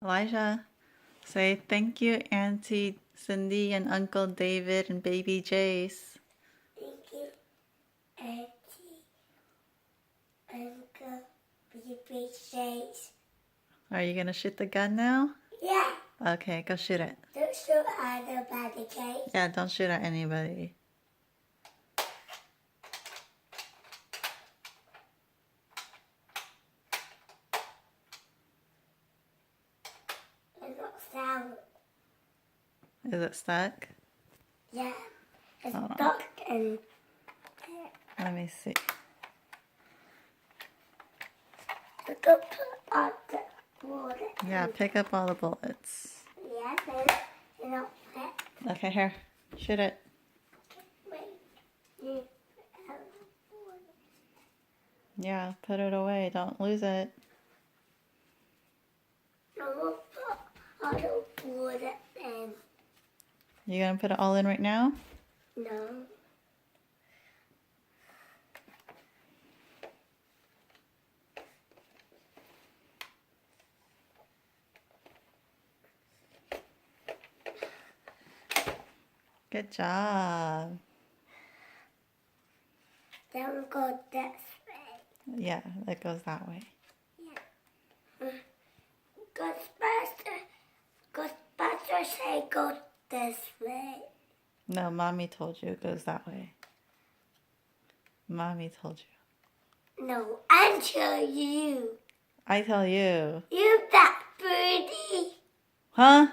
Elijah, say thank you, Auntie Cindy and Uncle David and Baby Jace. Thank you, Auntie, Uncle, Baby Jace. Are you going to shoot the gun now? Yeah. Okay, go shoot it. Don't shoot at nobody, okay? Yeah, don't shoot at anybody. It's not sound. Is it stuck? Yeah. It's Hold on. stuck and Let me see. we could put on the water. Yeah, pick up all the bullets. Yeah, then you know what? Okay, here. Shoot it. Wait. You put out the water. Yeah, put it away. Don't lose it. No, we'll put all the water in. You going to put it all in right now? No. Good job. Then we'll go this way. Yeah, it goes that way. Ghostbusters say go this way. No, Mommy told you it goes that way. Mommy told you. No, I tell you. I tell you. You that birdie. Huh?